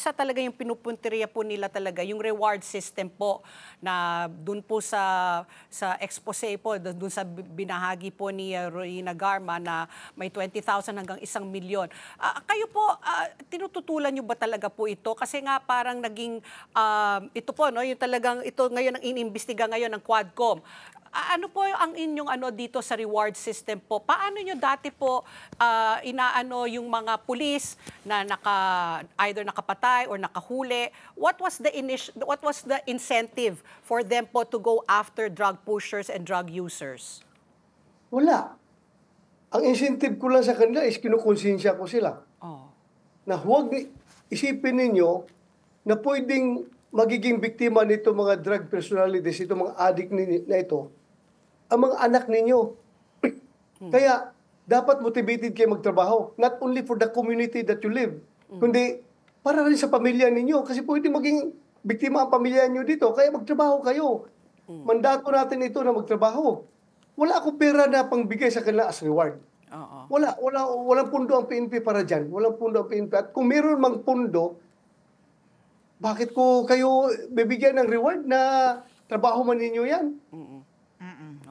isa talaga yung pinupunteriya po nila talaga, yung reward system po na dun po sa expose po, dun sa binahagi po ni Roina Garma na may 20,000 hanggang 1,000,000. Kayo po, tinututulan nyo ba talaga po ito? Kasi nga parang naging, ito po, no, yung talagang, ito ngayon ang inimbestiga ngayon ng Quadcom. Ano po ang inyong dito sa reward system po? Paano nyo dati po inaano yung mga pulis na either nakapatay or nakahuli? What was the incentive for them po to go after drug pushers and drug users? Wala. Ang incentive ko lang sa kanila is kinukonsensya ko sila. Oh. Na huwag isipin ninyo na pwedeng magiging biktima nito mga drug personalities, ito mga addict na ito, ang mga anak ninyo. Kaya, dapat motivated kayo magtrabaho. Not only for the community that you live, kundi para rin sa pamilya ninyo. Kasi pwede maging biktima ang pamilya niyo dito. Kaya magtrabaho kayo. Mandato natin ito na magtrabaho. Wala akong pera na pangbigay sa kanila as reward. Walang pundo ang PNP para dyan. Walang pundo ang PNP. At kung meron mang pundo, bakit ko kayo bibigyan ng reward na trabaho man ninyo yan?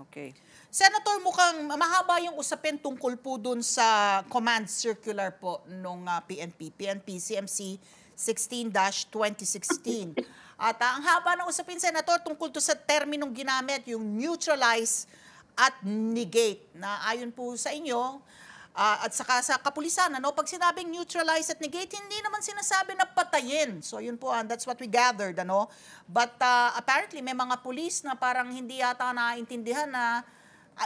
Okay. Senator, mukhang mahaba yung usapin tungkol po dun sa command circular po nung PNP CMC 16-2016. At ang haba ng usapin, Senator, tungkol to sa terminong ginamit, yung neutralize at negate, na ayon po sa inyo, at saka sa kapulisan, pag sinabing neutralize at negate, hindi naman sinasabi na patayin. So yun po, that's what we gathered, But apparently may mga pulis na parang hindi yata naintindihan na,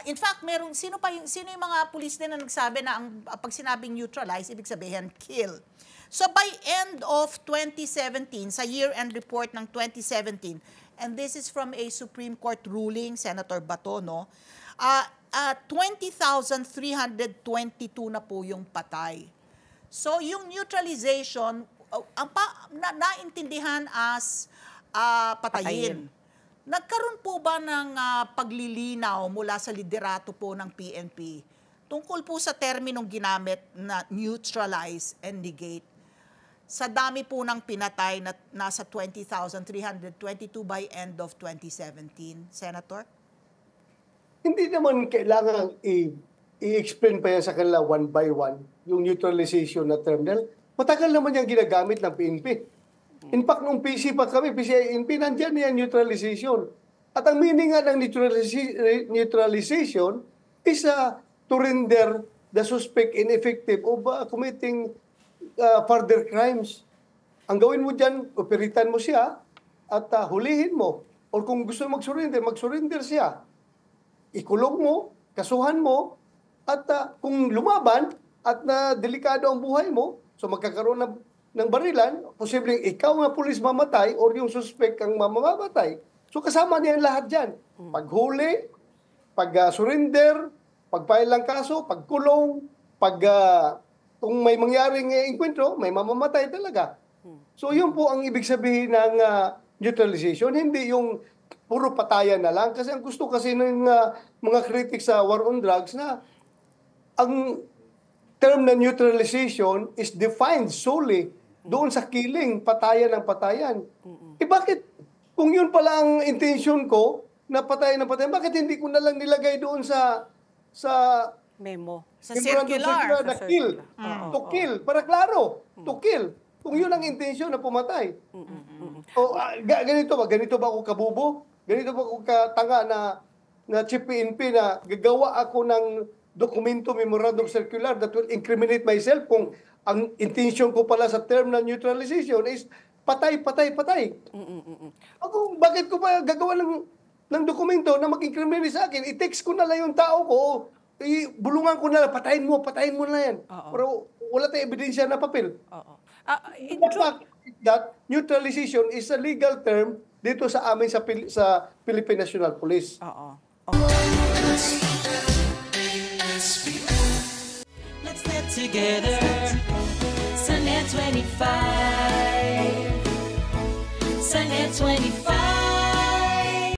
in fact, sino yung mga pulis din na nagsabi na pag sinabing neutralize, ibig sabihin kill. So by end of 2017, sa year-end report ng 2017, and this is from a Supreme Court ruling, Senator Bato, 20,322 na po yung patay. So yung neutralization, naintindihan as patayin. Nagkaroon po ba ng paglilinaw mula sa liderato po ng PNP tungkol po sa terminong ginamit na neutralize and negate? Sa dami po ng pinatay na nasa 20,322 by end of 2017, Senator? Hindi naman kailangan i-explain pa yan sa kanila one by one, yung neutralization na terminal. Matagal naman yung ginagamit ng PNP. In fact, nung PC pa kami, PCINP, nandyan yan neutralization. At ang meaning nga ng neutralization is to render the suspect ineffective of committing further crimes. Ang gawin mo dyan, operitan mo siya at hulihin mo. O kung gusto mag-surrender siya. Ikulong mo, kasuhan mo, at kung lumaban at delikado ang buhay mo, so magkakaroon ng barilan, posibleng ikaw nga pulis mamatay or yung suspect ang mamamatay. So kasama niya lahat dyan. Paghuli, pag-surrender, pag-file ng kaso, pagkulong, kung may mangyaring enkwentro, may mamamatay talaga. So yun po ang ibig sabihin ng neutralization, hindi yung puro patayan na lang. Kasi ang gusto kasi ng mga critics sa war on drugs na ang term na neutralization is defined solely doon sa killing, patayan ng patayan. Bakit? Kung yun pala ang intention ko, na patayan ng patayan, bakit hindi ko na lang nilagay doon sa memo? Sa circular. Na kill. To kill. Para klaro. To kill. Kung yun ang intention na pumatay. Ganito ba ako kabubo? Ganito ba ako katanga na Chief PNP na gagawa ako ng dokumento, memorandum circular that will incriminate myself kung ang intention ko pala sa term na neutralization is patay. Bakit ko ba gagawa ng dokumento na mag-incriminate sa akin? I-text ko na lang yung tao ko, bulungan ko na lang, patayin mo na yan. Pero wala tayong ebidensya na papel. That neutralization is a legal term dito sa amin sa Philippine National Police. Let's get together. Sunday 25. Sunday 25.